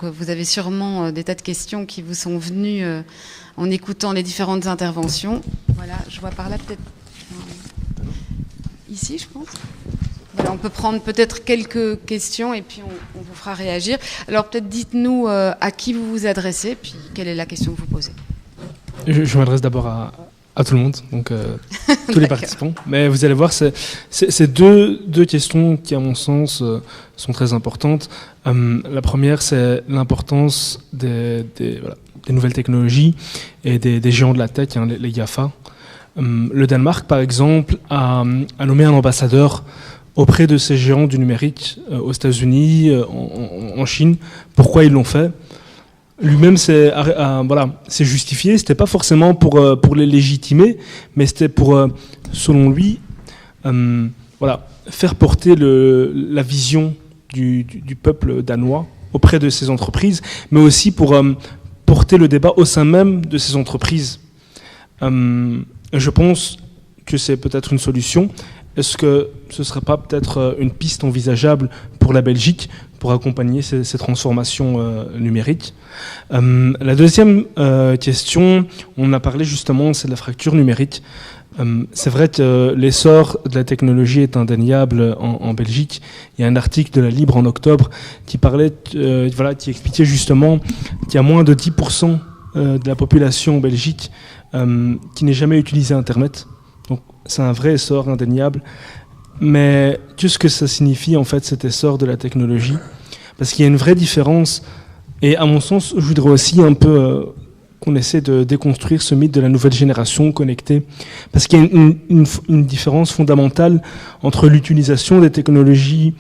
Vous avez sûrement des tas de questions qui vous sont venues en écoutant les différentes interventions. Voilà, je vois par là peut-être ici, je pense. Voilà, on peut prendre peut-être quelques questions et puis on vous fera réagir. Alors peut-être dites-nous à qui vous vous adressez, puis quelle est la question que vous posez. Je m'adresse d'abord à tout le monde, donc tous les participants. Mais vous allez voir, c'est deux questions qui, à mon sens, sont très importantes. La première, c'est l'importance des nouvelles technologies et des géants de la tech, hein, les GAFA. Le Danemark, par exemple, a nommé un ambassadeur auprès de ces géants du numérique aux États-Unis, en Chine. Pourquoi ils l'ont fait ? Lui-même s'est justifié. C'était pas forcément pour les légitimer, mais c'était pour, selon lui, faire porter la vision du peuple danois auprès de ces entreprises, mais aussi pour porter le débat au sein même de ces entreprises. Je pense que c'est peut-être une solution. Est-ce que ce ne serait pas peut-être une piste envisageable pour la Belgique pour accompagner ces transformations numériques ? La deuxième question, on a parlé justement, c'est de la fracture numérique. C'est vrai que l'essor de la technologie est indéniable en Belgique. Il y a un article de la Libre en octobre qui parlait, qui expliquait justement qu'il y a moins de 10% de la population en Belgique qui n'ait jamais utilisé Internet. Donc c'est un vrai essor indéniable. Mais qu'est-ce que ça signifie en fait cet essor de la technologie ? Parce qu'il y a une vraie différence. Et à mon sens, je voudrais aussi un peu qu'on essaie de déconstruire ce mythe de la nouvelle génération connectée. Parce qu'il y a une différence fondamentale entre l'utilisation des technologies,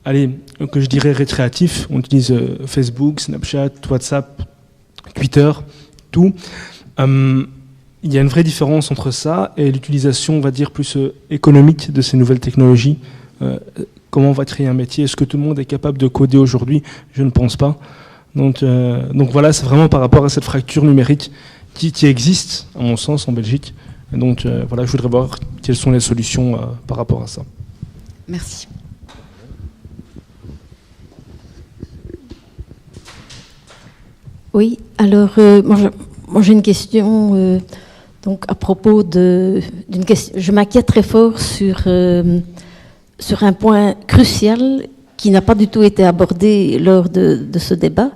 que je dirais récréatifs. On utilise Facebook, Snapchat, WhatsApp, Twitter, tout. Il y a une vraie différence entre ça et l'utilisation, on va dire, plus économique de ces nouvelles technologies. Comment on va créer un métier ? Est-ce que tout le monde est capable de coder aujourd'hui ? Je ne pense pas. Donc voilà, c'est vraiment par rapport à cette fracture numérique qui existe, à mon sens, en Belgique. Et donc je voudrais voir quelles sont les solutions par rapport à ça. Merci. Oui, alors moi j'ai une question donc à propos d'une question. Je m'inquiète très fort sur un point crucial qui n'a pas du tout été abordé lors de ce débat.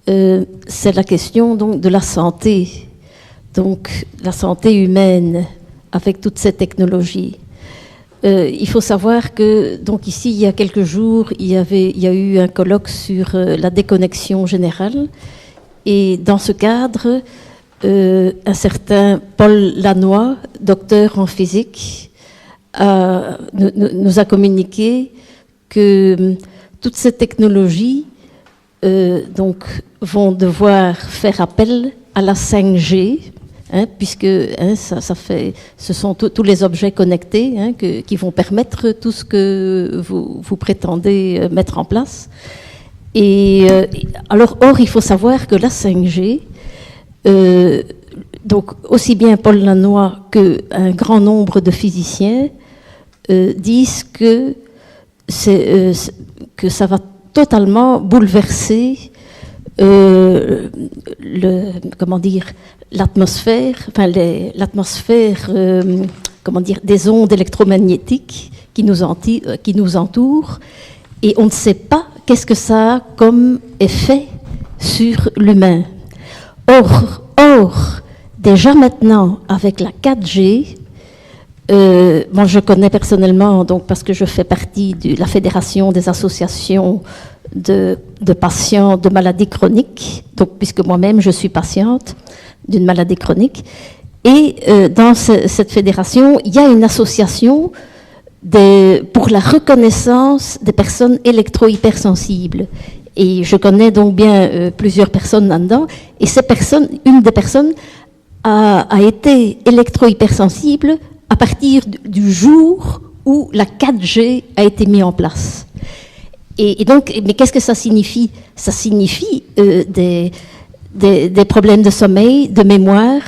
C'est la question donc de la santé, donc la santé humaine avec toutes ces technologies. Il faut savoir que donc ici il y a quelques jours il y a eu un colloque sur la déconnexion générale. Et dans ce cadre, un certain Paul Lannoy, docteur en physique, nous a communiqué que toutes ces technologies vont devoir faire appel à la 5G, puisque ce sont tous les objets connectés qui vont permettre tout ce que vous prétendez mettre en place. Et or, il faut savoir que la 5G, donc aussi bien Paul Lannoy qu'un grand nombre de physiciens disent que ça va totalement bouleverser l'atmosphère, des ondes électromagnétiques qui nous entourent, et on ne sait pas qu'est-ce que ça a comme effet sur l'humain. Or, déjà maintenant, avec la 4G, moi je connais personnellement, donc parce que je fais partie de la Fédération des associations de patients de maladies chroniques, donc puisque moi-même je suis patiente d'une maladie chronique, et dans cette fédération, il y a une association pour la reconnaissance des personnes électro-hypersensibles. Et je connais donc bien plusieurs personnes là-dedans. Et une des personnes a été électro-hypersensible à partir du jour où la 4G a été mise en place. Et donc, mais qu'est-ce que ça signifie ? Ça signifie des problèmes de sommeil, de mémoire,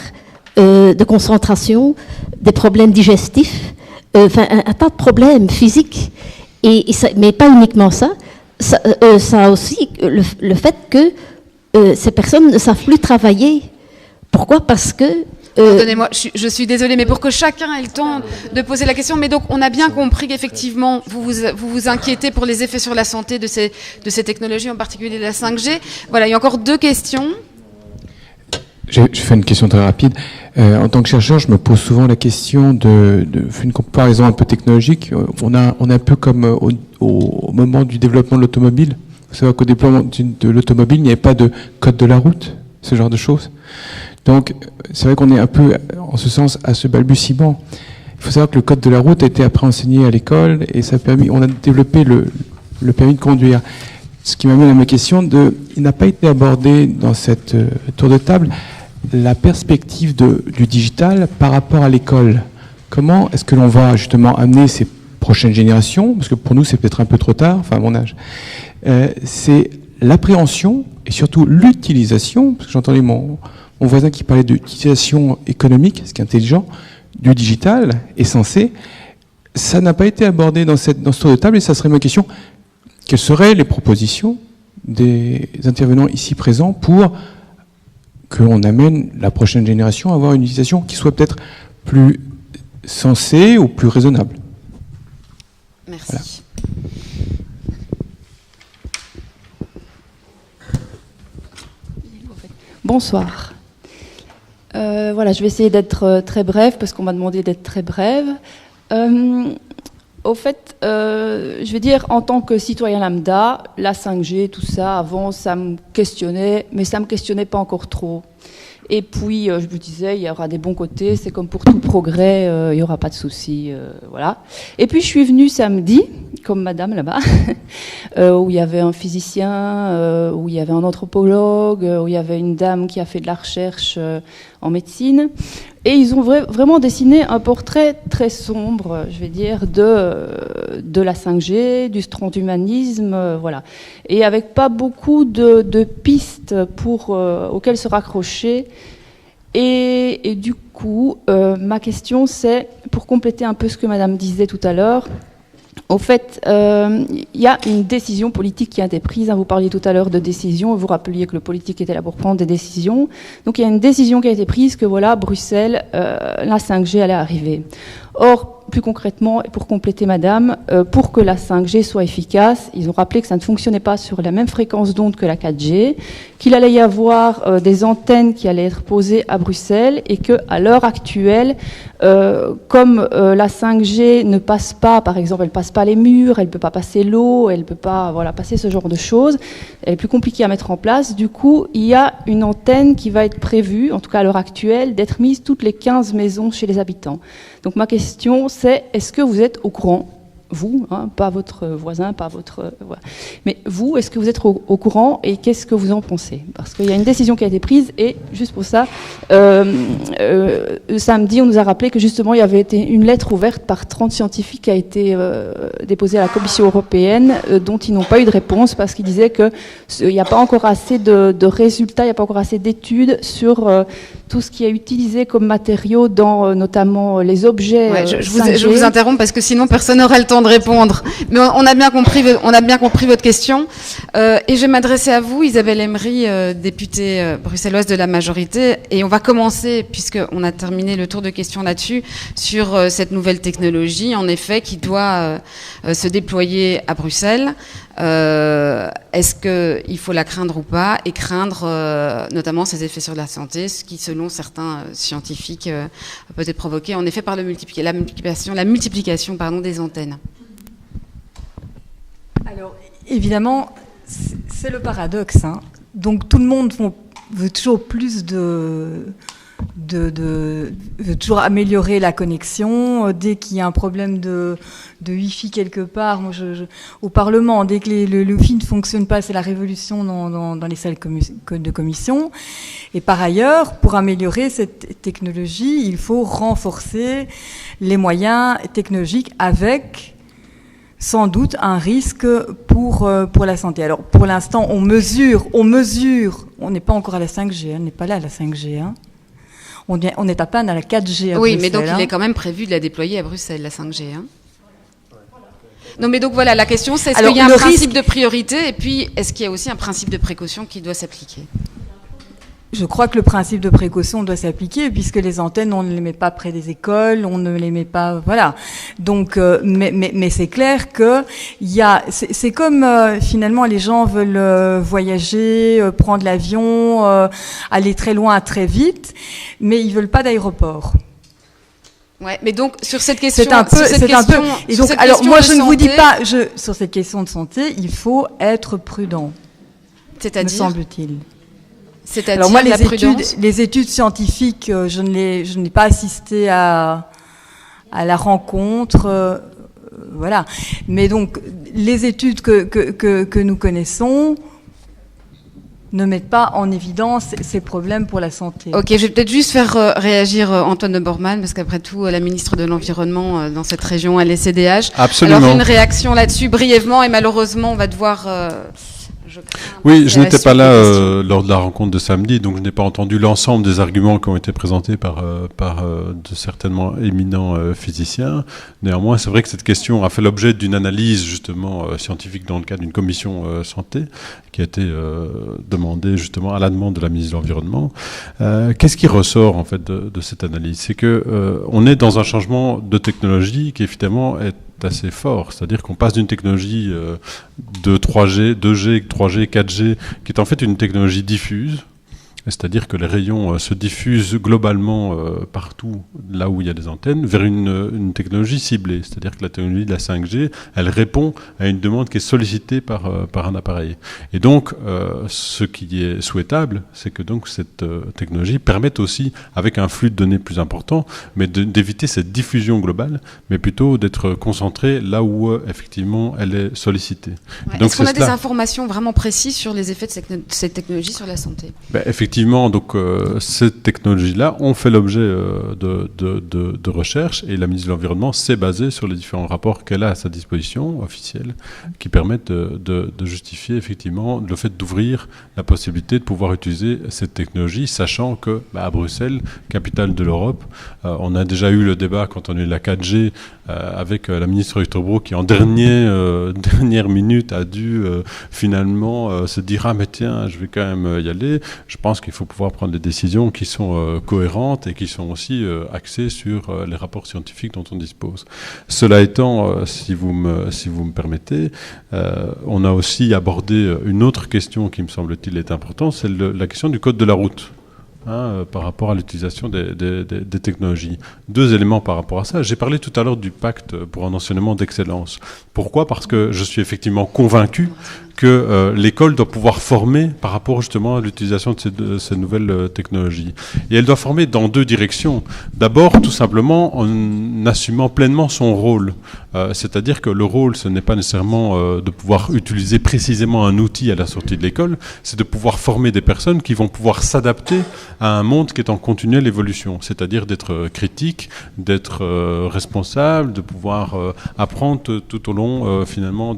de concentration, des problèmes digestifs, un tas de problèmes physiques, mais pas uniquement ça. ça a aussi le fait que ces personnes ne savent plus travailler. Pourquoi ? Parce que... Pardonnez-moi, je suis désolée, mais pour que chacun ait le temps de poser la question, mais donc on a bien compris qu'effectivement, vous vous inquiétez pour les effets sur la santé de ces technologies, en particulier de la 5G. Voilà, il y a encore 2 questions. Je fais une question très rapide. En tant que chercheur, je me pose souvent la question de une comparaison un peu technologique. On est un peu comme au moment du développement de l'automobile. Vous savez qu'au développement de l'automobile, il n'y avait pas de code de la route, ce genre de choses. Donc, c'est vrai qu'on est un peu, en ce sens, à ce balbutiement. Il faut savoir que le code de la route a été après enseigné à l'école et on a développé le permis de conduire. Ce qui m'amène à ma question il n'a pas été abordé dans cette tour de table la perspective du digital par rapport à l'école. Comment est-ce que l'on va justement amener ces prochaines générations, parce que pour nous c'est peut-être un peu trop tard, enfin à mon âge, c'est l'appréhension et surtout l'utilisation, parce que j'entendais mon voisin qui parlait d'utilisation économique, ce qui est intelligent, du digital est censé. Ça n'a pas été abordé dans ce tour de table et ça serait ma question. Quelles seraient les propositions des intervenants ici présents pour que l'on amène la prochaine génération à avoir une utilisation qui soit peut-être plus sensée ou plus raisonnable? Merci. Voilà. Bonsoir. Voilà, je vais essayer d'être très brève parce qu'on m'a demandé d'être très brève. Au fait, je vais dire, en tant que citoyen lambda, la 5G, tout ça, avant, ça me questionnait, mais ça me questionnait pas encore trop. Et puis, je vous disais, il y aura des bons côtés, c'est comme pour tout progrès, il n'y aura pas de souci, voilà. Et puis, je suis venue samedi, comme madame là-bas, où il y avait un physicien, où il y avait un anthropologue, où il y avait une dame qui a fait de la recherche en médecine. Et ils ont vraiment dessiné un portrait très sombre, je vais dire, de la 5G, du transhumanisme, voilà. Et avec pas beaucoup de pistes auxquelles se raccrocher. Et du coup, ma question, c'est, pour compléter un peu ce que madame disait tout à l'heure, au fait, il y a une décision politique qui a été prise. Vous parliez tout à l'heure de décision, vous rappeliez que le politique était là pour prendre des décisions. Donc il y a une décision qui a été prise que voilà, Bruxelles, la 5G allait arriver. Or, plus concrètement, et pour compléter madame, pour que la 5G soit efficace, ils ont rappelé que ça ne fonctionnait pas sur la même fréquence d'onde que la 4G, qu'il allait y avoir des antennes qui allaient être posées à Bruxelles et qu'à l'heure actuelle, comme la 5G ne passe pas, par exemple, elle ne passe pas les murs, elle ne peut pas passer l'eau, elle ne peut pas passer ce genre de choses, elle est plus compliquée à mettre en place. Du coup, il y a une antenne qui va être prévue, en tout cas à l'heure actuelle, d'être mise toutes les 15 maisons chez les habitants. Donc ma question, c'est, est-ce que vous êtes au courant, vous, hein, pas votre voisin, pas votre... voilà. Mais vous, est-ce que vous êtes au courant et qu'est-ce que vous en pensez? Parce qu'il y a une décision qui a été prise et, juste pour ça, samedi, on nous a rappelé que justement, il y avait été une lettre ouverte par 30 scientifiques qui a été déposée à la Commission européenne, dont ils n'ont pas eu de réponse parce qu'ils disaient qu'il n'y a pas encore assez de résultats, il n'y a pas encore assez d'études sur... tout ce qui est utilisé comme matériaux dans notamment les objets. Ouais, je vous interromps parce que sinon personne n'aura le temps de répondre. Mais on a bien compris votre question. Et je vais m'adresser à vous, Isabelle Emery, députée bruxelloise de la majorité. Et on va commencer, puisqu'on a terminé le tour de questions là-dessus, sur cette nouvelle technologie, en effet, qui doit se déployer à Bruxelles. Est-ce qu'il faut la craindre ou pas, et craindre notamment ses effets sur la santé, ce qui, selon certains scientifiques, peut être provoqué en effet par la multiplication des antennes. Alors, évidemment, c'est le paradoxe, hein. Donc tout le monde veut toujours plus veut toujours améliorer la connexion. Dès qu'il y a un problème de Wi-Fi quelque part, moi au Parlement, dès que le Wi-Fi ne fonctionne pas, c'est la révolution dans les salles de commission. Et par ailleurs, pour améliorer cette technologie, il faut renforcer les moyens technologiques avec sans doute un risque pour la santé. Alors pour l'instant, on mesure, on n'est pas encore à la 5G, on n'est pas là à la 5G, hein. On est à peine à la 4G à Bruxelles. Oui, mais donc il est quand même prévu de la déployer à Bruxelles, la 5G. Hein. Non, mais donc voilà, la question c'est est-ce Alors, qu'il y a un le principe de priorité et puis est-ce qu'il y a aussi un principe de précaution qui doit s'appliquer? Je crois que le principe de précaution doit s'appliquer puisque les antennes, on ne les met pas près des écoles, on ne les met pas, voilà. Donc, mais c'est clair que c'est comme finalement les gens veulent voyager, prendre l'avion, aller très loin, très vite, mais ils veulent pas d'aéroport. Ouais, mais donc sur cette question, C'est un peu. Et donc, alors moi, je ne vous dis pas, sur cette question de santé, il faut être prudent. C'est-à-dire, me semble-t-il. C'est-à-dire alors moi, la prudence. les études scientifiques, je n'ai pas assisté à la rencontre, voilà. Mais donc, les études que nous connaissons ne mettent pas en évidence ces problèmes pour la santé. Ok, je vais peut-être juste faire réagir Antoine de Bormann, parce qu'après tout, la ministre de l'Environnement dans cette région, elle est CDH. Absolument. Alors une réaction là-dessus brièvement, et malheureusement, on va devoir... Oui, je n'étais pas là lors de la rencontre de samedi, donc je n'ai pas entendu l'ensemble des arguments qui ont été présentés par de certainement éminents physiciens. Néanmoins, c'est vrai que cette question a fait l'objet d'une analyse justement scientifique dans le cadre d'une commission santé qui a été demandée justement à la demande de la ministre de l'Environnement. Qu'est-ce qui ressort en fait de cette analyse? C'est que on est dans un changement de technologie qui évidemment est assez fort, c'est-à-dire qu'on passe d'une technologie de 3G, 2G, 3G, 4G, qui est en fait une technologie diffuse, c'est-à-dire que les rayons se diffusent globalement partout là où il y a des antennes, vers une technologie ciblée, c'est-à-dire que la technologie de la 5G, elle répond à une demande qui est sollicitée par un appareil. Et donc, ce qui est souhaitable, c'est que donc cette technologie permette aussi, avec un flux de données plus important, mais d'éviter cette diffusion globale, mais plutôt d'être concentrée là où effectivement elle est sollicitée. Ouais. Donc, est-ce qu'on a des informations vraiment précises sur les effets de cette technologie sur la santé? Effectivement, donc cette technologie-là ont fait l'objet de recherches et la ministre de l'Environnement s'est basée sur les différents rapports qu'elle a à sa disposition officielle qui permettent de justifier effectivement le fait d'ouvrir la possibilité de pouvoir utiliser cette technologie, sachant que à Bruxelles, capitale de l'Europe, on a déjà eu le débat quand on a eu la 4G avec la ministre Uyttebroeck qui en dernière minute a dû finalement se dire ah mais tiens je vais quand même y aller. Je pense qu'il faut pouvoir prendre des décisions qui sont cohérentes et qui sont aussi axées sur les rapports scientifiques dont on dispose. Cela étant, si vous me permettez, on a aussi abordé une autre question qui me semble-t-il est importante, c'est la question du code de la route. Par rapport à l'utilisation des technologies. 2 éléments par rapport à ça. J'ai parlé tout à l'heure du pacte pour un enseignement d'excellence. Pourquoi ? Parce que je suis effectivement convaincu que l'école doit pouvoir former par rapport justement à l'utilisation de ces nouvelles technologies. Et elle doit former dans 2 directions. D'abord, tout simplement, en assumant pleinement son rôle. C'est-à-dire que le rôle, ce n'est pas nécessairement de pouvoir utiliser précisément un outil à la sortie de l'école, c'est de pouvoir former des personnes qui vont pouvoir s'adapter à un monde qui est en continuelle évolution. C'est-à-dire d'être critique, d'être responsable, de pouvoir apprendre tout au long, finalement,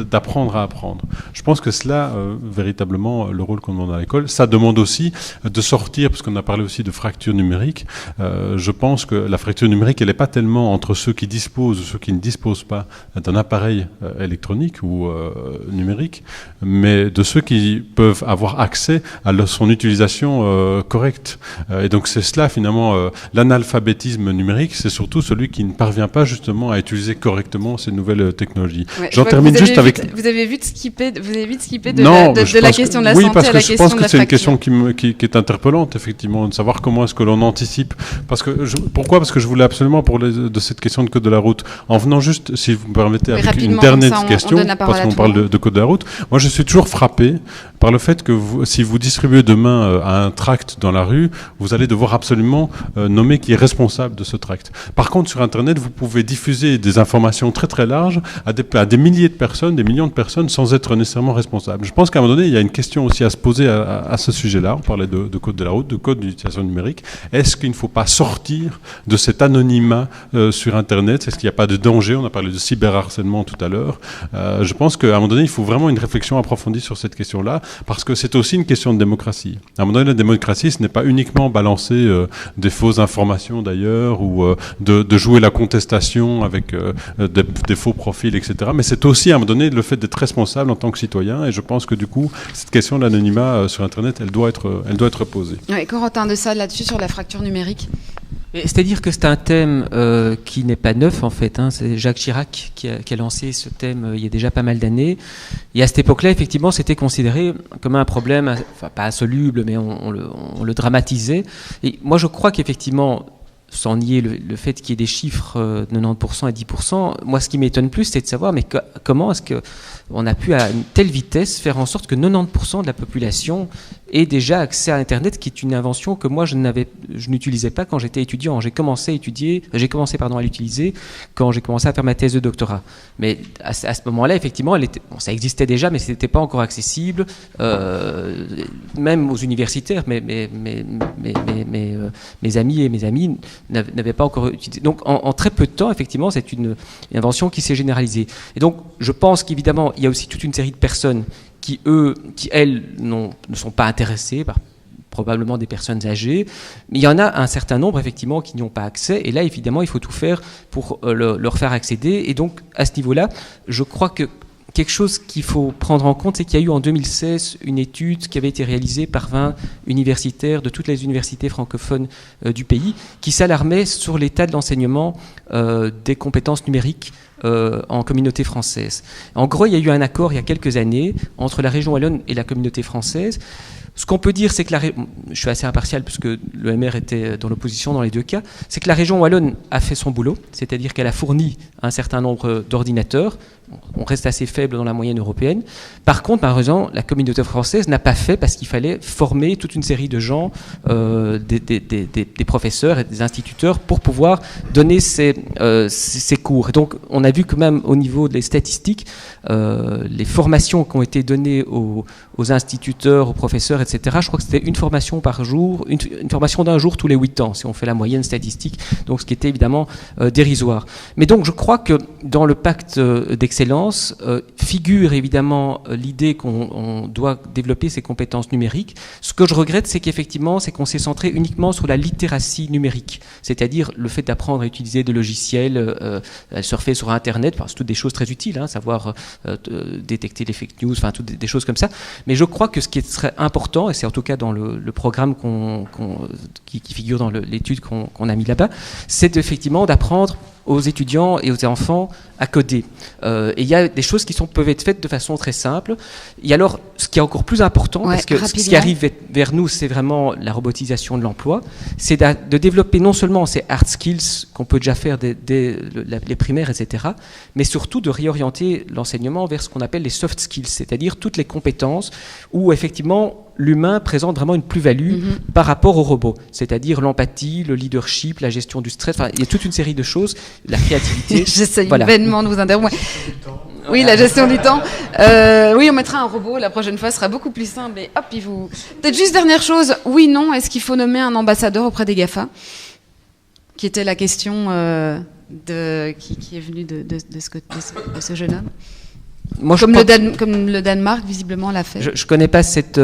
d'apprendre à apprendre. Je pense que cela, véritablement, le rôle qu'on demande à l'école, ça demande aussi de sortir, parce qu'on a parlé aussi de fracture numérique. Je pense que la fracture numérique, elle n'est pas tellement entre ceux qui disposent ou ceux qui ne disposent pas d'un appareil électronique ou numérique, mais de ceux qui peuvent avoir accès à son utilisation correcte. Et donc c'est cela, finalement, l'analphabétisme numérique, c'est surtout celui qui ne parvient pas justement à utiliser correctement ces nouvelles technologies. Ouais, j'en termine juste avec... Vous avez vite skippé de la question de la santé à la question de la fracture. Oui, parce que je pense que c'est une question qui est interpellante, effectivement, de savoir comment est-ce que l'on anticipe. Pourquoi ? Parce que je voulais absolument parler de cette question de code de la route. En venant juste, si vous me permettez, avec une dernière question, parce qu'on parle de code de la route. Moi, je suis toujours frappé par le fait que si vous distribuez demain un tract dans la rue, vous allez devoir absolument nommer qui est responsable de ce tract. Par contre, sur Internet, vous pouvez diffuser des informations très très larges à des milliers de personnes, des millions de personnes, sans être nécessairement responsable. Je pense qu'à un moment donné, il y a une question aussi à se poser à ce sujet-là. On parlait de code de la route, de code d'utilisation numérique. Est-ce qu'il ne faut pas sortir de cet anonymat sur Internet ? Est-ce qu'il n'y a pas de danger danger. On a parlé de cyberharcèlement tout à l'heure. Je pense qu'à un moment donné, il faut vraiment une réflexion approfondie sur cette question-là, parce que c'est aussi une question de démocratie. À un moment donné, la démocratie, ce n'est pas uniquement balancer des fausses informations d'ailleurs, ou de jouer la contestation avec des faux profils, etc. Mais c'est aussi à un moment donné le fait d'être responsable en tant que citoyen, et je pense que du coup, cette question de l'anonymat sur Internet, elle doit être posée. Oui, Corentin de Sales, là-dessus, sur la fracture numérique. C'est-à-dire que c'est un thème qui n'est pas neuf en fait. C'est Jacques Chirac qui a lancé ce thème il y a déjà pas mal d'années. Et à cette époque-là, effectivement, c'était considéré comme un problème, enfin pas insoluble, mais on le dramatisait. Et moi, je crois qu'effectivement, sans nier le fait qu'il y ait des chiffres de 90% et 10%, moi, ce qui m'étonne plus, c'est de savoir mais comment est-ce qu'on a pu à une telle vitesse faire en sorte que 90% de la population ait déjà accès à Internet, qui est une invention que moi je n'utilisais pas quand j'étais étudiant. J'ai commencé à l'utiliser quand j'ai commencé à faire ma thèse de doctorat. Mais à ce moment-là, effectivement, ça existait déjà, mais ce n'était pas encore accessible, même aux universitaires. Mes amis et mes amis n'avaient pas encore utilisé. Donc en très peu de temps, effectivement, c'est une invention qui s'est généralisée. Et donc je pense qu'évidemment, il y a aussi toute une série de personnes qui elles, ne sont pas intéressées par probablement des personnes âgées, mais il y en a un certain nombre, effectivement, qui n'y ont pas accès, et là, évidemment, il faut tout faire pour leur faire accéder, et donc, à ce niveau-là, je crois que quelque chose qu'il faut prendre en compte, c'est qu'il y a eu en 2016 une étude qui avait été réalisée par 20 universitaires de toutes les universités francophones du pays, qui s'alarmaient sur l'état de l'enseignement des compétences numériques en communauté française. En gros, il y a eu un accord il y a quelques années entre la région wallonne et la communauté française. Ce qu'on peut dire, c'est que je suis assez impartial puisque le MR était dans l'opposition dans les deux cas, c'est que la région wallonne a fait son boulot, c'est-à-dire qu'elle a fourni un certain nombre d'ordinateurs. On reste assez faible dans la moyenne européenne. Par contre, malheureusement, la communauté française n'a pas fait parce qu'il fallait former toute une série de gens, des professeurs et des instituteurs pour pouvoir donner ces cours. Et donc, on a vu que même au niveau des statistiques, les formations qui ont été données aux instituteurs, aux professeurs, etc., je crois que c'était une formation par jour, une formation d'un jour tous les 8 ans, si on fait la moyenne statistique, donc ce qui était évidemment dérisoire. Mais donc, je crois que dans le pacte d'excellence, figure évidemment l'idée qu'on doit développer ces compétences numériques. Ce que je regrette, c'est qu'effectivement, c'est qu'on s'est centré uniquement sur la littératie numérique, c'est-à-dire le fait d'apprendre à utiliser des logiciels, à surfer sur Internet, c'est toutes des choses très utiles, savoir détecter les fake news, toutes des choses comme ça. Mais je crois que ce qui serait important, et c'est en tout cas dans le programme qui figure dans l'étude qu'on a mis là-bas, c'est effectivement d'apprendre aux étudiants et aux enfants à coder. Et il y a des choses qui peuvent être faites de façon très simple. Et alors, ce qui est encore plus important, parce que ce qui arrive vers nous, c'est vraiment la robotisation de l'emploi, c'est de développer non seulement ces hard skills qu'on peut déjà faire dès les primaires, etc., mais surtout de réorienter l'enseignement vers ce qu'on appelle les soft skills, c'est-à-dire toutes les compétences où effectivement l'humain présente vraiment une plus-value par rapport au robot, c'est-à-dire l'empathie, le leadership, la gestion du stress, il y a toute une série de choses, la créativité. J'essaye vainement de vous interrompre. Oui, la gestion du temps. Oui, on mettra un robot, la prochaine fois, ce sera beaucoup plus simple. Et hop, peut-être juste dernière chose, oui, non, est-ce qu'il faut nommer un ambassadeur auprès des GAFA ? Qui était la question qui est venue de ce jeune homme. Moi, comme le Danemark, visiblement, l'a fait. Je ne connais pas cette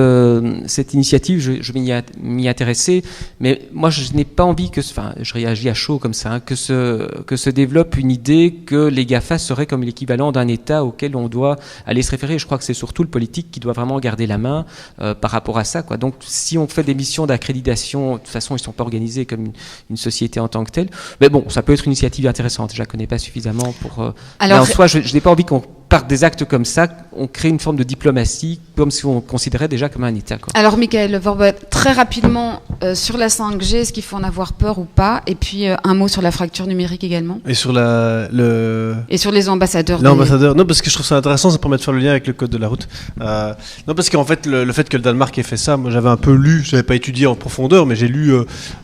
initiative, je vais m'y intéresser, mais moi, je n'ai pas envie je réagis à chaud comme ça, que se développe une idée que les GAFA seraient comme l'équivalent d'un État auquel on doit aller se référer. Je crois que c'est surtout le politique qui doit vraiment garder la main par rapport à ça, quoi. Donc, si on fait des missions d'accréditation, de toute façon, ils ne sont pas organisés comme une société en tant que telle. Mais bon, ça peut être une initiative intéressante. Je ne la connais pas suffisamment pour... Alors, mais en soi, je n'ai pas envie qu'on par des actes comme ça, on crée une forme de diplomatie, comme si on considérait déjà comme un État, quoi. Alors, Michael Vorbe, très rapidement, sur la 5G, est-ce qu'il faut en avoir peur ou pas ? Et puis, un mot sur la fracture numérique également. Et sur Et sur les ambassadeurs. L'ambassadeur, non, parce que je trouve ça intéressant, ça permet de faire le lien avec le code de la route. Non, parce qu'en fait, le fait que le Danemark ait fait ça, moi j'avais un peu lu, je n'avais pas étudié en profondeur, mais j'ai lu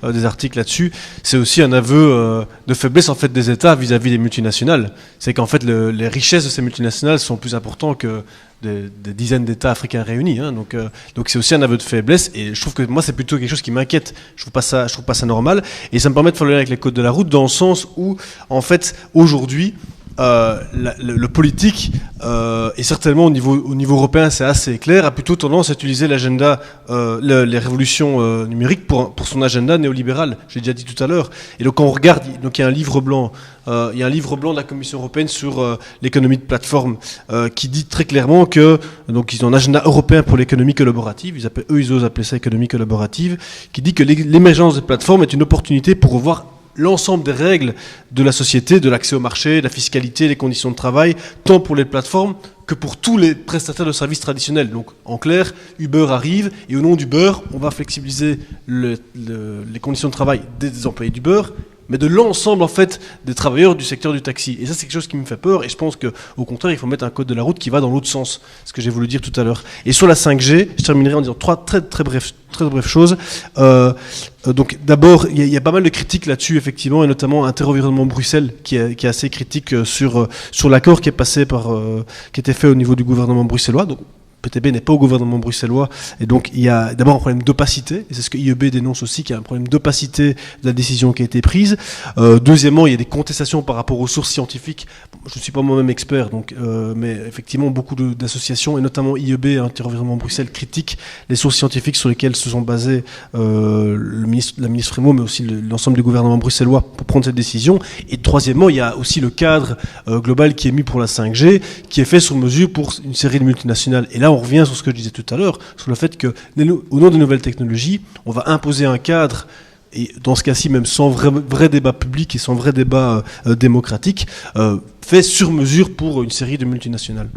des articles là-dessus. C'est aussi un aveu de faiblesse en fait des États vis-à-vis des multinationales. C'est qu'en fait, les richesses de ces multinationales sont plus importantes que des dizaines d'États africains réunis, donc c'est aussi un aveu de faiblesse, et je trouve que moi c'est plutôt quelque chose qui m'inquiète. Je trouve pas ça normal, et ça me permet de faire le lien avec les codes de la route dans le sens où en fait aujourd'hui le politique, et certainement au niveau européen c'est assez clair, a plutôt tendance à utiliser l'agenda, les révolutions numériques pour son agenda néolibéral, j'ai déjà dit tout à l'heure. Et donc quand on regarde, donc il y a un livre blanc de la Commission européenne sur l'économie de plateforme qui dit très clairement que donc ils ont un agenda européen pour l'économie collaborative, ils osent appeler ça économie collaborative, qui dit que l'émergence des plateformes est une opportunité pour revoir l'ensemble des règles de la société, de l'accès au marché, de la fiscalité, les conditions de travail, tant pour les plateformes que pour tous les prestataires de services traditionnels. Donc, en clair, Uber arrive et au nom d'Uber, on va flexibiliser les conditions de travail des employés d'Uber, mais de l'ensemble en fait des travailleurs du secteur du taxi. Et ça, c'est quelque chose qui me fait peur. Et je pense qu'au contraire, il faut mettre un code de la route qui va dans l'autre sens. Ce que j'ai voulu dire tout à l'heure. Et sur la 5G, je terminerai en disant trois très brèves choses. Donc d'abord, il y a pas mal de critiques là-dessus, effectivement, et notamment Interenvironnement Bruxelles, qui est assez critique sur l'accord qui est passé qui était fait au niveau du gouvernement bruxellois. Donc, PTB n'est pas au gouvernement bruxellois, et donc il y a d'abord un problème d'opacité, et c'est ce que IEB dénonce aussi, qu'il y a un problème d'opacité de la décision qui a été prise. Deuxièmement, il y a des contestations par rapport aux sources scientifiques. Je ne suis pas moi-même expert, donc, mais effectivement, beaucoup d'associations, et notamment IEB, Interenvironnement Bruxelles, critiquent les sources scientifiques sur lesquelles se sont basés la ministre Frémaux, mais aussi l'ensemble du gouvernement bruxellois pour prendre cette décision. Et troisièmement, il y a aussi le cadre global qui est mis pour la 5G, qui est fait sur mesure pour une série de multinationales. Et là, on revient sur ce que je disais tout à l'heure, sur le fait que, au nom des nouvelles technologies, on va imposer un cadre, et dans ce cas-ci, même sans vrai débat public et sans vrai débat démocratique, fait sur mesure pour une série de multinationales.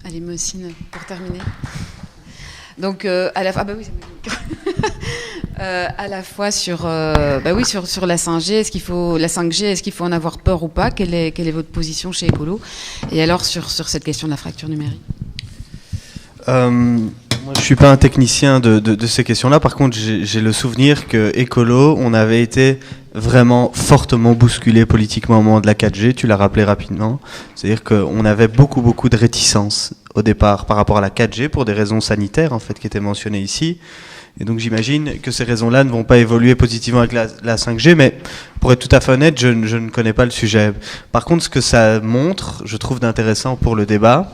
Allez, Mohsine, pour terminer. Donc, à la fois, à la fois sur la 5G, est-ce qu'il faut en avoir peur ou pas? Quelle est votre position chez Ecolo? Et alors sur cette question de la fracture numérique? Moi, je suis pas un technicien de ces questions-là. Par contre, j'ai le souvenir que Ecolo, on avait été vraiment fortement bousculé politiquement au moment de la 4G. Tu l'as rappelé rapidement. C'est-à-dire qu'on avait beaucoup de réticences au départ par rapport à la 4G pour des raisons sanitaires, en fait, qui étaient mentionnées ici. Et donc j'imagine que ces raisons-là ne vont pas évoluer positivement avec la 5G, mais pour être tout à fait honnête, je ne connais pas le sujet. Par contre, ce que ça montre, je trouve d'intéressant pour le débat,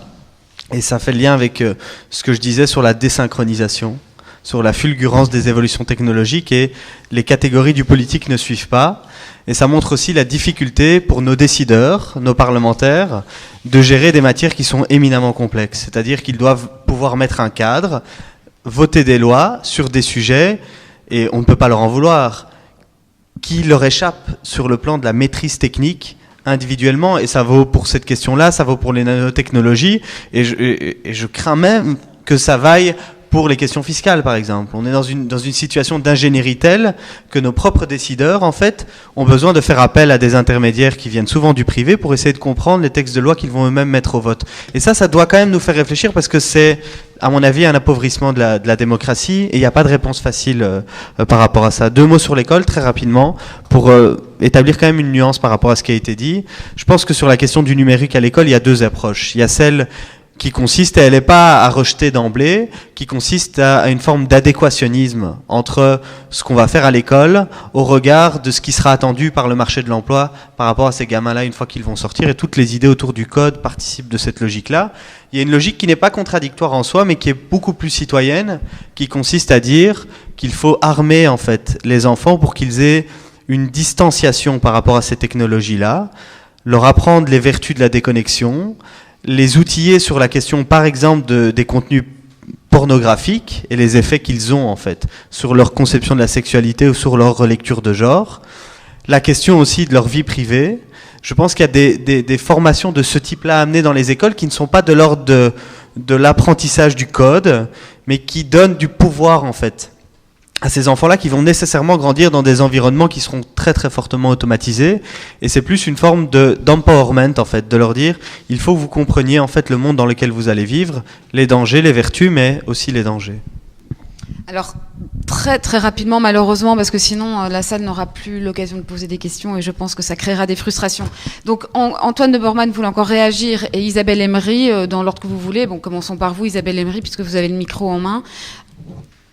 et ça fait le lien avec ce que je disais sur la désynchronisation, sur la fulgurance des évolutions technologiques, et les catégories du politique ne suivent pas. Et ça montre aussi la difficulté pour nos décideurs, nos parlementaires, de gérer des matières qui sont éminemment complexes. C'est-à-dire qu'ils doivent pouvoir mettre un cadre, voter des lois sur des sujets, et on ne peut pas leur en vouloir, qui leur échappent sur le plan de la maîtrise technique individuellement, et ça vaut pour cette question-là, ça vaut pour les nanotechnologies, et je crains même que ça vaille pour les questions fiscales, par exemple. On est dans une situation d'ingénierie telle que nos propres décideurs, en fait, ont besoin de faire appel à des intermédiaires qui viennent souvent du privé pour essayer de comprendre les textes de loi qu'ils vont eux-mêmes mettre au vote. Et ça doit quand même nous faire réfléchir, parce que c'est, à mon avis, un appauvrissement de la démocratie, et il n'y a pas de réponse facile par rapport à ça. 2 mots sur l'école, très rapidement, pour établir quand même une nuance par rapport à ce qui a été dit. Je pense que sur la question du numérique à l'école, il y a 2 approches. Il y a celle qui consiste, elle n'est pas à rejeter d'emblée, qui consiste à une forme d'adéquationnisme entre ce qu'on va faire à l'école au regard de ce qui sera attendu par le marché de l'emploi par rapport à ces gamins-là une fois qu'ils vont sortir, et toutes les idées autour du code participent de cette logique-là. Il y a une logique qui n'est pas contradictoire en soi, mais qui est beaucoup plus citoyenne, qui consiste à dire qu'il faut armer en fait les enfants pour qu'ils aient une distanciation par rapport à ces technologies-là, leur apprendre les vertus de la déconnexion, les outiller sur la question, par exemple, des contenus pornographiques et les effets qu'ils ont, en fait, sur leur conception de la sexualité ou sur leur relecture de genre. La question aussi de leur vie privée. Je pense qu'il y a des formations de ce type-là amenées dans les écoles qui ne sont pas de l'ordre de l'apprentissage du code, mais qui donnent du pouvoir, en fait, à ces enfants-là qui vont nécessairement grandir dans des environnements qui seront très très fortement automatisés, et c'est plus une forme d'empowerment en fait, de leur dire il faut que vous compreniez en fait le monde dans lequel vous allez vivre, les dangers, les vertus, mais aussi les dangers. Alors, très très rapidement, malheureusement, parce que sinon la salle n'aura plus l'occasion de poser des questions, et je pense que ça créera des frustrations. Donc, Antoine de Bormann voulait encore réagir, et Isabelle Emery, dans l'ordre que vous voulez. Bon, commençons par vous, Isabelle Emery, puisque vous avez le micro en main.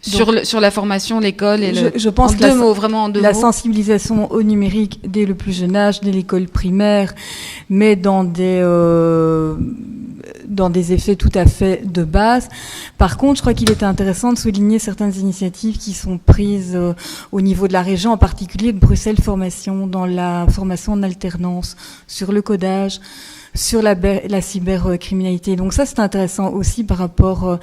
Sur la formation, l'école et je pense en deux mots, vraiment en deux mots. La sensibilisation au numérique dès le plus jeune âge, dès l'école primaire, mais dans des effets tout à fait de base. Par contre, je crois qu'il était intéressant de souligner certaines initiatives qui sont prises au niveau de la région, en particulier de Bruxelles Formation, dans la formation en alternance, sur le codage, sur la cybercriminalité. Donc ça, c'est intéressant aussi par rapport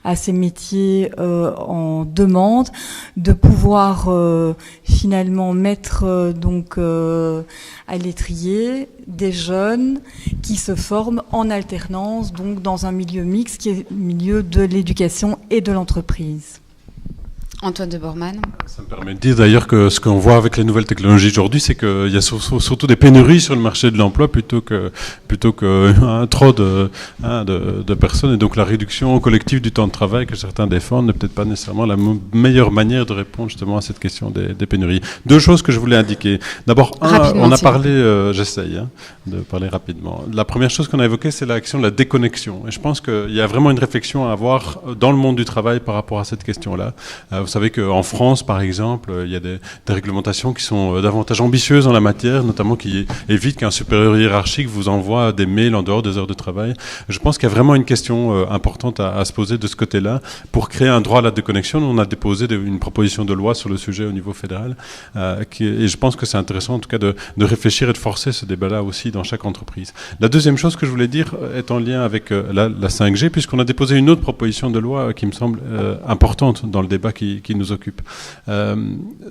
à ces métiers en demande, de pouvoir finalement mettre à l'étrier des jeunes qui se forment en alternance, donc dans un milieu mixte qui est le milieu de l'éducation et de l'entreprise. Antoine de Bormann. Ça me permet de dire d'ailleurs que ce qu'on voit avec les nouvelles technologies aujourd'hui, c'est qu'il y a surtout des pénuries sur le marché de l'emploi plutôt que trop de personnes. Et donc la réduction collective du temps de travail que certains défendent n'est peut-être pas nécessairement la meilleure manière de répondre justement à cette question des pénuries. Deux choses que je voulais indiquer. D'abord, on a parlé, j'essaye de parler rapidement. La première chose qu'on a évoquée, c'est la question de la déconnexion. Et je pense qu'il y a vraiment une réflexion à avoir dans le monde du travail par rapport à cette question-là. Vous savez qu'en France, par exemple, il y a des réglementations qui sont davantage ambitieuses en la matière, notamment qui évitent qu'un supérieur hiérarchique vous envoie des mails en dehors des heures de travail. Je pense qu'il y a vraiment une question importante à se poser de ce côté-là. Pour créer un droit à la déconnexion, on a déposé une proposition de loi sur le sujet au niveau fédéral. Et je pense que c'est intéressant, en tout cas, de réfléchir et de forcer ce débat-là aussi dans chaque entreprise. La deuxième chose que je voulais dire est en lien avec la 5G, puisqu'on a déposé une autre proposition de loi qui me semble importante dans le débat qui nous occupe.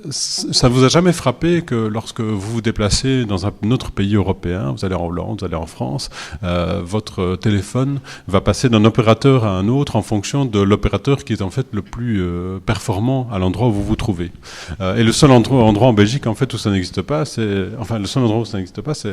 Ça vous a jamais frappé que lorsque vous vous déplacez dans un autre pays européen, vous allez en Hollande, vous allez en France, votre téléphone va passer d'un opérateur à un autre en fonction de l'opérateur qui est en fait le plus performant à l'endroit où vous vous trouvez. Et le seul endroit en Belgique en fait où ça n'existe pas, c'est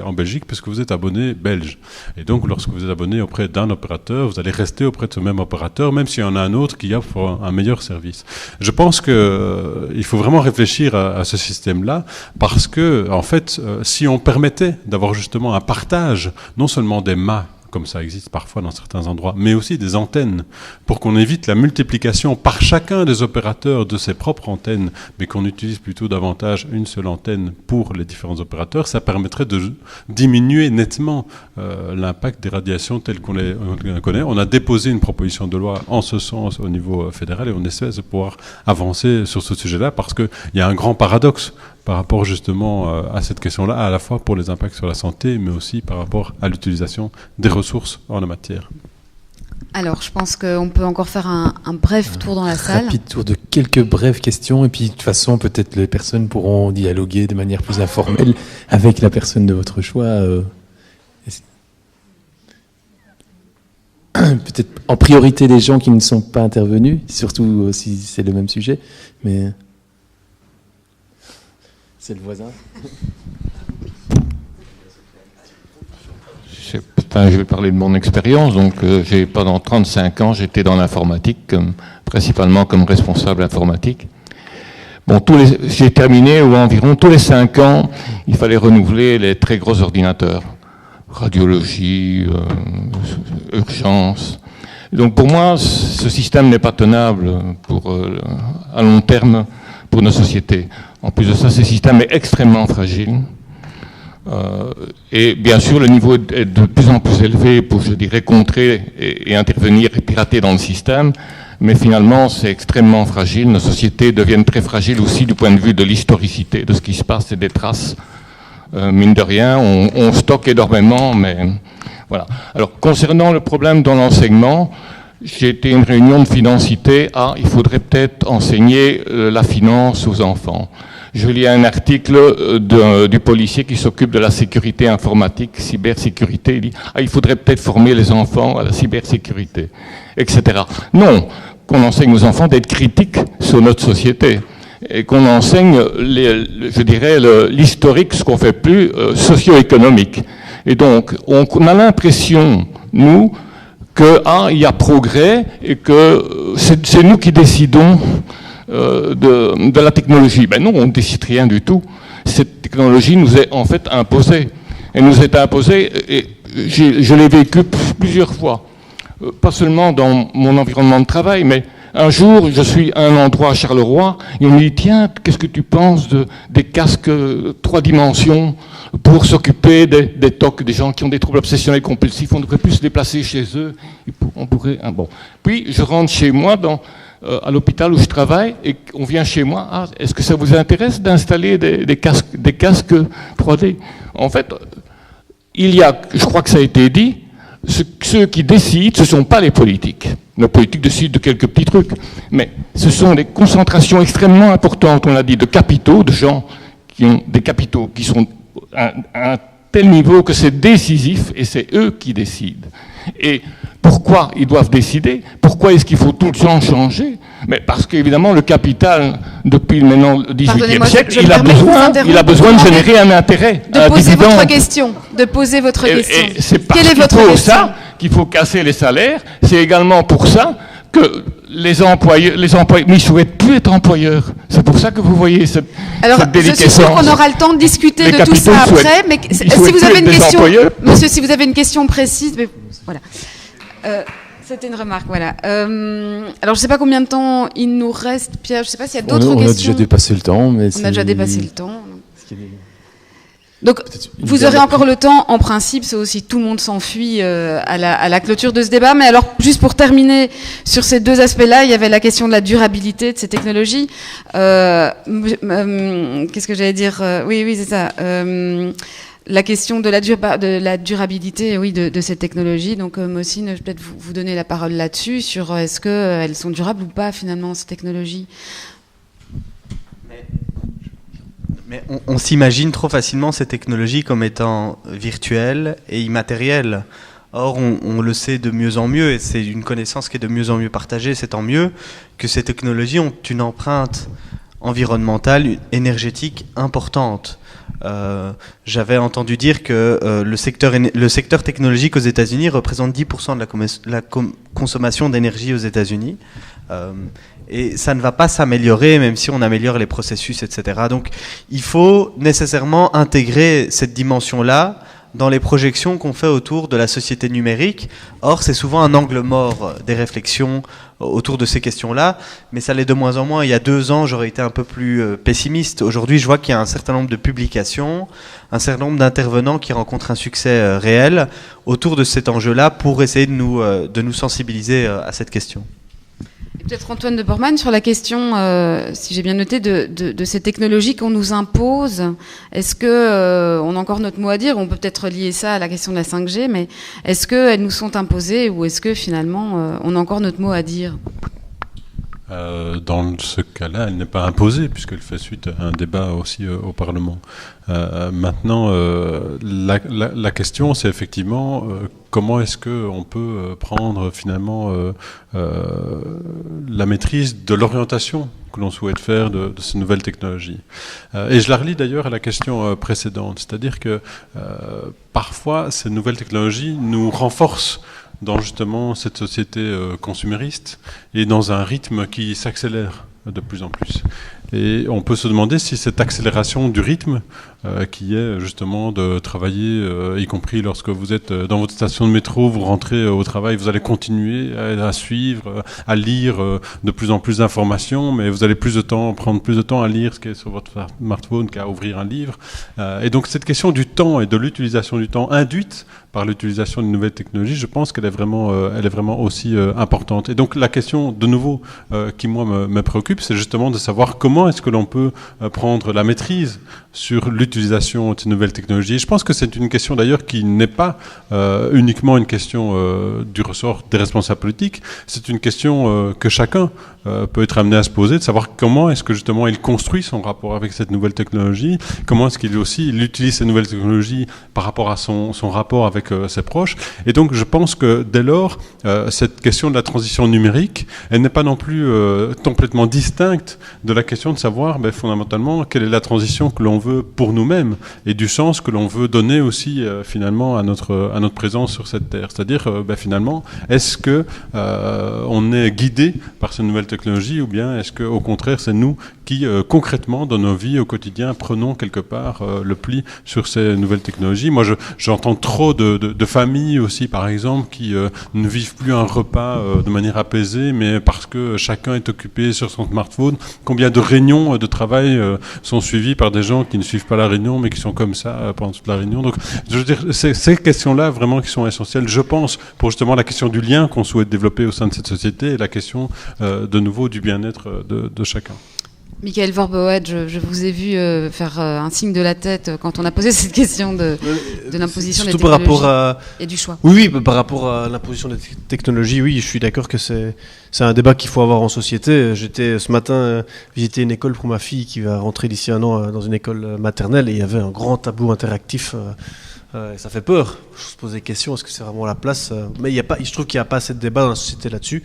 en Belgique puisque vous êtes abonné belge. Et donc lorsque vous êtes abonné auprès d'un opérateur, vous allez rester auprès de ce même opérateur, même s'il y en a un autre qui offre un meilleur service. Je pense qu'il faut vraiment réfléchir à ce système-là parce que, en fait, si on permettait d'avoir justement un partage, non seulement des mâts, comme ça existe parfois dans certains endroits, mais aussi des antennes, pour qu'on évite la multiplication par chacun des opérateurs de ses propres antennes, mais qu'on utilise plutôt davantage une seule antenne pour les différents opérateurs, ça permettrait de diminuer nettement l'impact des radiations telles qu'on les connaît. On a déposé une proposition de loi en ce sens au niveau fédéral et on essaie de pouvoir avancer sur ce sujet-là parce qu'il y a un grand paradoxe par rapport justement à cette question-là, à la fois pour les impacts sur la santé, mais aussi par rapport à l'utilisation des ressources en la matière. Alors, je pense qu'on peut encore faire un bref tour dans la salle. Rapide tour de quelques brèves questions, et puis de toute façon, peut-être les personnes pourront dialoguer de manière plus informelle avec la personne de votre choix. Peut-être en priorité les gens qui ne sont pas intervenus, surtout si c'est le même sujet, mais... C'est le voisin. Je vais parler de mon expérience. Donc, pendant 35 ans, j'étais dans l'informatique, principalement comme responsable informatique. Bon, j'ai terminé où environ tous les 5 ans, il fallait renouveler les très gros ordinateurs. Radiologie, urgence. Donc pour moi, ce système n'est pas tenable à long terme pour nos sociétés. En plus de ça, ce système est extrêmement fragile. Et bien sûr, le niveau est de plus en plus élevé pour, je dirais, contrer et intervenir et pirater dans le système. Mais finalement, c'est extrêmement fragile. Nos sociétés deviennent très fragiles aussi du point de vue de l'historicité de ce qui se passe et des traces. Mine de rien, on stocke énormément, mais voilà. Alors, concernant le problème dans l'enseignement, j'ai été à une réunion de Financité. Il faudrait peut-être enseigner la finance aux enfants. Je lis un article du policier qui s'occupe de la sécurité informatique, cybersécurité. Il dit il faudrait peut-être former les enfants à la cybersécurité, etc. Non, qu'on enseigne aux enfants d'être critiques sur notre société et qu'on enseigne, je dirais, l'historique, ce qu'on fait plus socio-économique. Et donc, on a l'impression, nous, qu'il y a progrès et que c'est nous qui décidons de la technologie. Ben non, on ne décide rien du tout. Cette technologie nous est en fait imposée. Elle nous est imposée et je l'ai vécu plusieurs fois. Pas seulement dans mon environnement de travail, mais Un jour, je suis à un endroit à Charleroi, et on me dit, tiens, qu'est-ce que tu penses des casques 3 dimensions pour s'occuper des TOC, des gens qui ont des troubles obsessionnels compulsifs, on devrait plus se déplacer chez eux, on pourrait... Hein, bon. Puis, je rentre chez moi, à l'hôpital où je travaille, et on vient chez moi, ah, est-ce que ça vous intéresse d'installer des casques 3D? En fait, il y a, je crois que ça a été dit, ceux qui décident, ce ne sont pas les politiques. Les politiques décident de quelques petits trucs, mais ce sont des concentrations extrêmement importantes, on l'a dit, de capitaux, de gens qui ont des capitaux, qui sont à un tel niveau que c'est décisif, et c'est eux qui décident. Et pourquoi ils doivent décider? Pourquoi est-ce qu'il faut tout le temps changer? Mais parce qu'évidemment, le capital, depuis maintenant le XVIIIe siècle, il a besoin de générer un intérêt. De poser votre question. De poser votre question. Et c'est parce qu'il faut ça qu'il faut casser les salaires. C'est également pour ça que les employeurs, mais ils ne souhaitent plus être employeurs. C'est pour ça que vous voyez cette déliquescence. Je suis sûr qu'on aura le temps de discuter de tout ça après, mais si vous avez une question, monsieur, si vous avez une question précise, mais voilà. C'était une remarque, voilà. Alors, je ne sais pas combien de temps il nous reste, Pierre. Je ne sais pas s'il y a d'autres questions. On a déjà dépassé le temps, mais on a déjà dépassé le temps. Donc, vous aurez encore le temps, en principe, c'est aussi tout le monde s'enfuit à la clôture de ce débat. Mais alors, juste pour terminer sur ces 2 aspects-là, il y avait la question de la durabilité de ces technologies. Qu'est-ce que j'allais dire? Oui, c'est ça. La question de la durabilité, oui, de ces technologies. Donc, Mohsin, je vais peut-être vous donner la parole là-dessus, sur est-ce qu'elles sont durables ou pas, finalement, ces technologies. Mais on s'imagine trop facilement ces technologies comme étant virtuelles et immatérielles. Or, on le sait de mieux en mieux, et c'est une connaissance qui est de mieux en mieux partagée, c'est tant mieux, que ces technologies ont une empreinte environnementale, énergétique importante. J'avais entendu dire que le secteur technologique aux États-Unis représente 10% de la consommation d'énergie aux États-Unis. Et ça ne va pas s'améliorer, même si on améliore les processus, etc. Donc, il faut nécessairement intégrer cette dimension-là dans les projections qu'on fait autour de la société numérique. Or, c'est souvent un angle mort des réflexions autour de ces questions-là, mais ça l'est de moins en moins. Il y a 2 ans, j'aurais été un peu plus pessimiste. Aujourd'hui, je vois qu'il y a un certain nombre de publications, un certain nombre d'intervenants qui rencontrent un succès réel autour de cet enjeu-là pour essayer de nous sensibiliser à cette question. Peut-être Antoine de Bormann sur la question, si j'ai bien noté, de ces technologies qu'on nous impose. Est-ce que on a encore notre mot à dire? On peut peut-être lier ça à la question de la 5G, mais est-ce qu'elles nous sont imposées ou est-ce que finalement on a encore notre mot à dire? Dans ce cas-là, elle n'est pas imposée puisqu'elle fait suite à un débat aussi au Parlement. Maintenant, la question, c'est effectivement comment est-ce qu'on peut prendre finalement la maîtrise de l'orientation que l'on souhaite faire de ces nouvelles technologies. Et je la relie d'ailleurs à la question précédente, c'est-à-dire que parfois ces nouvelles technologies nous renforcent dans justement cette société consumériste et dans un rythme qui s'accélère de plus en plus. Et on peut se demander si cette accélération du rythme, qui est justement de travailler, y compris lorsque vous êtes dans votre station de métro, vous rentrez au travail, vous allez continuer à suivre, à lire de plus en plus d'informations, mais vous allez prendre plus de temps à lire ce qui est sur votre smartphone qu'à ouvrir un livre. Et donc cette question du temps et de l'utilisation du temps induite par l'utilisation de nouvelles technologies, je pense qu'elle est vraiment aussi importante. Et donc la question, de nouveau, qui moi me préoccupe, c'est justement de savoir comment est-ce que l'on peut prendre la maîtrise sur l'utilisation de ces nouvelles technologies. Je pense que c'est une question d'ailleurs qui n'est pas uniquement une question du ressort des responsables politiques, c'est une question que chacun peut être amené à se poser, de savoir comment est-ce que justement il construit son rapport avec cette nouvelle technologie, comment est-ce qu'il aussi il utilise ces nouvelles technologies par rapport à son rapport avec ses proches. Et donc je pense que dès lors, cette question de la transition numérique, elle n'est pas non plus complètement distincte de la question question de savoir fondamentalement quelle est la transition que l'on veut pour nous-mêmes et du sens que l'on veut donner aussi finalement à notre présence sur cette terre. C'est-à-dire finalement, est-ce que on est guidé par ces nouvelles technologies ou bien est-ce que au contraire c'est nous qui concrètement dans nos vies au quotidien prenons quelque part le pli sur ces nouvelles technologies. Moi j'entends trop de familles aussi par exemple qui ne vivent plus un repas de manière apaisée mais parce que chacun est occupé sur son smartphone. Combien de réunions de travail sont suivies par des gens qui ne suivent pas la réunion mais qui sont comme ça pendant toute la réunion. Donc je veux dire, c'est ces questions-là vraiment qui sont essentielles, je pense, pour justement la question du lien qu'on souhaite développer au sein de cette société et la question de nouveau du bien-être de chacun. Michael Verboët, je vous ai vu faire un signe de la tête quand on a posé cette question de l'imposition des technologies et du choix. Oui, par rapport à l'imposition des technologies, oui, je suis d'accord que c'est un débat qu'il faut avoir en société. J'étais ce matin visiter une école pour ma fille qui va rentrer d'ici un an dans une école maternelle et il y avait un grand tableau interactif. Ça fait peur. Je se pose des questions, est-ce que c'est vraiment la place mais je trouve qu'il n'y a pas assez de débat dans la société là-dessus.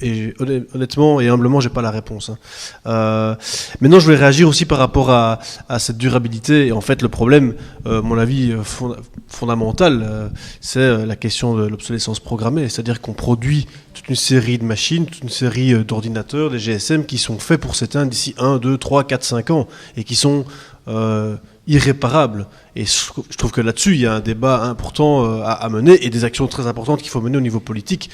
Et honnêtement et humblement, j'ai pas la réponse. Maintenant, je voulais réagir aussi par rapport à cette durabilité. Et en fait, le problème, mon avis fondamental, c'est la question de l'obsolescence programmée. C'est-à-dire qu'on produit toute une série de machines, toute une série d'ordinateurs, des GSM qui sont faits pour s'éteindre d'ici 1, 2, 3, 4, 5 ans et qui sont irréparable. Et je trouve que là-dessus, il y a un débat important à mener et des actions très importantes qu'il faut mener au niveau politique.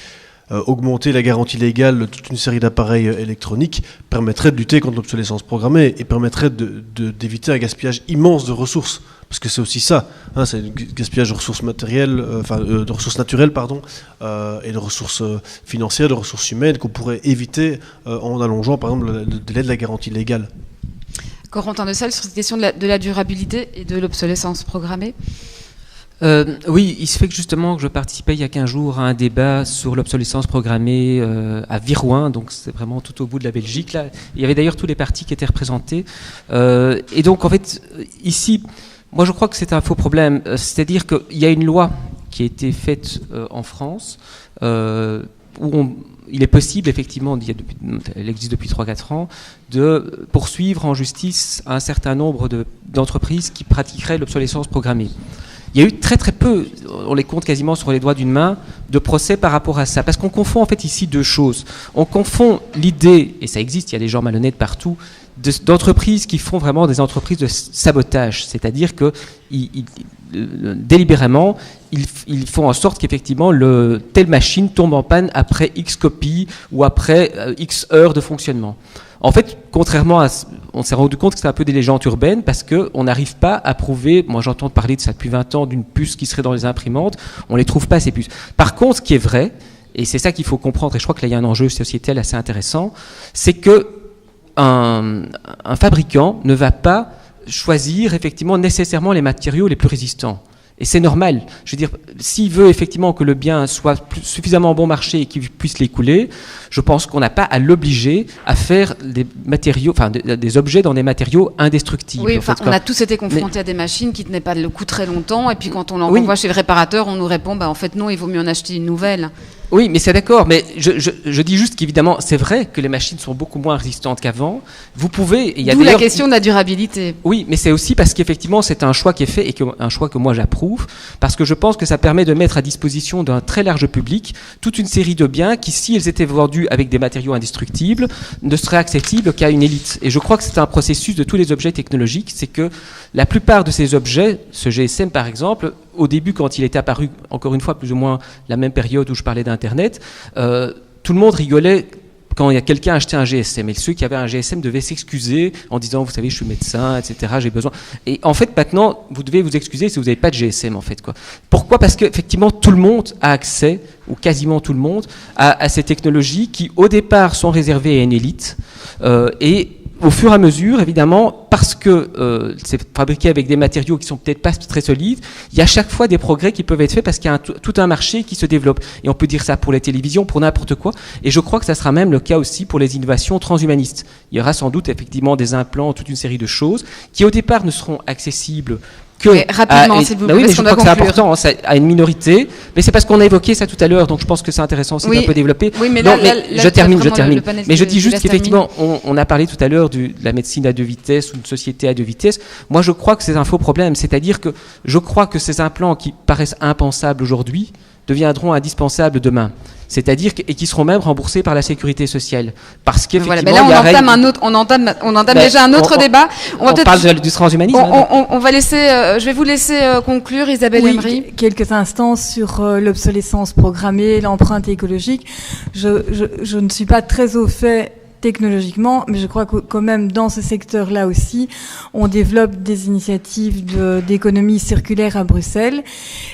Augmenter la garantie légale de toute une série d'appareils électroniques permettrait de lutter contre l'obsolescence programmée et permettrait d'éviter un gaspillage immense de ressources. Parce que c'est aussi ça, c'est un gaspillage de ressources matérielles, de ressources naturelles, et de ressources financières, de ressources humaines qu'on pourrait éviter en allongeant, par exemple, le délai de la garantie légale. Corentin Dessal, sur cette question de la durabilité et de l'obsolescence programmée. Oui, il se fait que justement que je participais il y a 15 jours à un débat sur l'obsolescence programmée à Virouin, donc c'est vraiment tout au bout de la Belgique. Là. Il y avait d'ailleurs tous les partis qui étaient représentés. Et donc en fait, ici, moi je crois que c'est un faux problème. C'est-à-dire qu'il y a une loi qui a été faite en France où il est possible, effectivement, elle existe depuis 3-4 ans, de poursuivre en justice un certain nombre d'entreprises qui pratiqueraient l'obsolescence programmée. Il y a eu très très peu, on les compte quasiment sur les doigts d'une main, de procès par rapport à ça. Parce qu'on confond en fait ici deux choses. On confond l'idée, et ça existe, il y a des gens malhonnêtes partout, d'entreprises qui font vraiment des entreprises de sabotage. C'est-à-dire que délibérément, ils font en sorte qu'effectivement telle machine tombe en panne après X copies ou après X heures de fonctionnement. En fait, contrairement à... On s'est rendu compte que c'est un peu des légendes urbaines parce qu'on n'arrive pas à prouver... Moi, j'entends parler de ça depuis 20 ans, d'une puce qui serait dans les imprimantes. On ne les trouve pas, ces puces. Par contre, ce qui est vrai, et c'est ça qu'il faut comprendre, et je crois que là, il y a un enjeu sociétal assez intéressant, c'est que un fabricant ne va pas choisir effectivement nécessairement les matériaux les plus résistants. Et c'est normal. Je veux dire, s'il veut effectivement que le bien soit suffisamment bon marché et qu'il puisse l'écouler, je pense qu'on n'a pas à l'obliger à faire des matériaux, des objets dans des matériaux indestructibles. Oui, on a tous été confrontés à des machines qui tenaient pas le coup très longtemps, et puis quand on l'envoie chez le réparateur, on nous répond, en fait non, il vaut mieux en acheter une nouvelle. Oui, mais c'est d'accord, mais je dis juste qu'évidemment, c'est vrai que les machines sont beaucoup moins résistantes qu'avant. Vous pouvez... D'où la question de la durabilité. Oui, mais c'est aussi parce qu'effectivement, c'est un choix qui est fait et un choix que moi j'approuve, parce que je pense que ça permet de mettre à disposition d'un très large public toute une série de biens qui, si ils étaient vendus avec des matériaux indestructibles, ne seraient accessibles qu'à une élite. Et je crois que c'est un processus de tous les objets technologiques, c'est que la plupart de ces objets, ce GSM par exemple, au début, quand il était apparu, encore une fois, plus ou moins la même période où je parlais d'Internet, tout le monde rigolait quand il y a quelqu'un achetait un GSM. Et ceux qui avaient un GSM devaient s'excuser en disant, vous savez, je suis médecin, etc., j'ai besoin... Et en fait, maintenant, vous devez vous excuser si vous n'avez pas de GSM, en fait, quoi. Pourquoi ? Parce qu'effectivement, tout le monde a accès, ou quasiment tout le monde, à ces technologies qui, au départ, sont réservées à une élite, et au fur et à mesure, évidemment, parce que c'est fabriqué avec des matériaux qui sont peut-être pas très solides, il y a à chaque fois des progrès qui peuvent être faits parce qu'il y a tout un marché qui se développe. Et on peut dire ça pour les télévisions, pour n'importe quoi. Et je crois que ça sera même le cas aussi pour les innovations transhumanistes. Il y aura sans doute effectivement des implants, toute une série de choses qui au départ ne seront accessibles que rapidement, s'il vous plaît, oui, mais parce je qu'on crois doit que c'est conclure. important, ça, à une minorité, mais c'est parce qu'on a évoqué ça tout à l'heure, donc je pense que c'est intéressant aussi d'un peu développer. Oui, mais non, là, mais là, je termine. panel Mais je se dis juste laisse qu'effectivement, on a parlé tout à l'heure de la médecine à deux vitesses ou une société à deux vitesses. Moi, je crois que c'est un faux problème, c'est-à-dire que je crois que ces implants qui paraissent impensables aujourd'hui deviendront indispensables demain. C'est-à-dire et qui seront même remboursés par la sécurité sociale, parce qu'effectivement, voilà, mais là on entame déjà un autre débat. On parle du transhumanisme. On va laisser, je vais vous laisser conclure, Isabelle Emery. Quelques instants sur l'obsolescence programmée, l'empreinte écologique. Je ne suis pas très au fait technologiquement, mais je crois que quand même dans ce secteur-là aussi, on développe des initiatives d'économie circulaire à Bruxelles,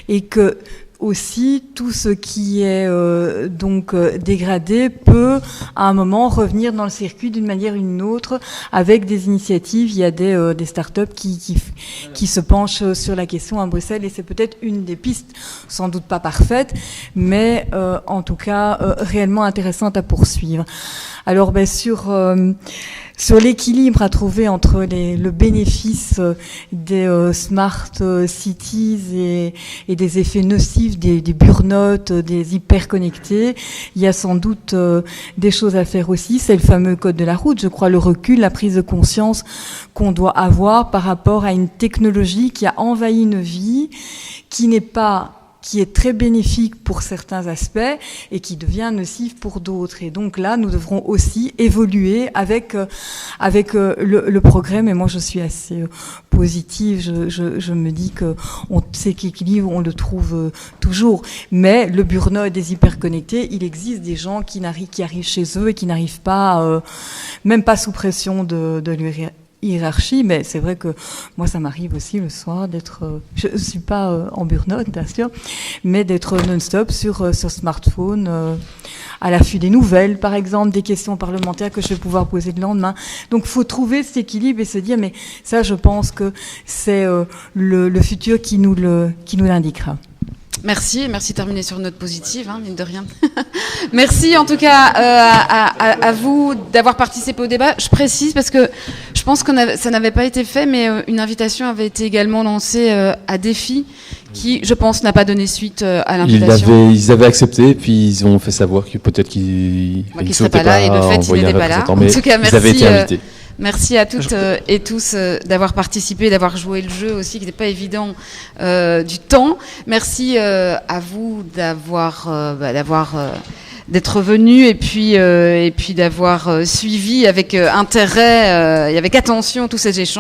et que aussi, tout ce qui est dégradé peut, à un moment, revenir dans le circuit d'une manière ou d'une autre, avec des initiatives. Il y a des startups qui se penchent sur la question à Bruxelles, et c'est peut-être une des pistes, sans doute pas parfaite, mais en tout cas réellement intéressante à poursuivre. Alors, sur l'équilibre à trouver entre le bénéfice des smart cities et des effets nocifs des burn-out, des hyper-connectés, il y a sans doute des choses à faire aussi. C'est le fameux code de la route, je crois, le recul, la prise de conscience qu'on doit avoir par rapport à une technologie qui a envahi une vie, qui est très bénéfique pour certains aspects et qui devient nocif pour d'autres. Et donc là, nous devrons aussi évoluer avec le progrès. Mais moi, je suis assez positive. Je me dis que cet équilibre, on le trouve toujours. Mais le burn-out des hyperconnectés, il existe des gens qui arrivent chez eux et qui n'arrivent pas, même pas sous pression de hiérarchie, mais c'est vrai que moi ça m'arrive aussi le soir d'être, je ne suis pas en burn-out bien sûr, mais d'être non-stop sur smartphone, à l'affût des nouvelles par exemple, des questions parlementaires que je vais pouvoir poser le lendemain. Donc il faut trouver cet équilibre et se dire, mais ça je pense que c'est le futur qui nous l'indiquera. Merci de terminer sur une note positive, mine de rien. Merci en tout cas à vous d'avoir participé au débat. Je précise parce que je pense que ça n'avait pas été fait, mais une invitation avait été également lancée à Défi, qui, je pense, n'a pas donné suite à l'invitation. Ils avaient accepté, et puis ils ont fait savoir que peut-être qu'ils ne seraient pas là, et de fait, ils n'étaient pas là. En tout cas, merci. Ils avaient été invités. Merci à toutes et tous d'avoir participé, d'avoir joué le jeu aussi, qui n'était pas évident du temps. Merci à vous d'être venus et puis d'avoir suivi avec intérêt et avec attention tous ces échanges.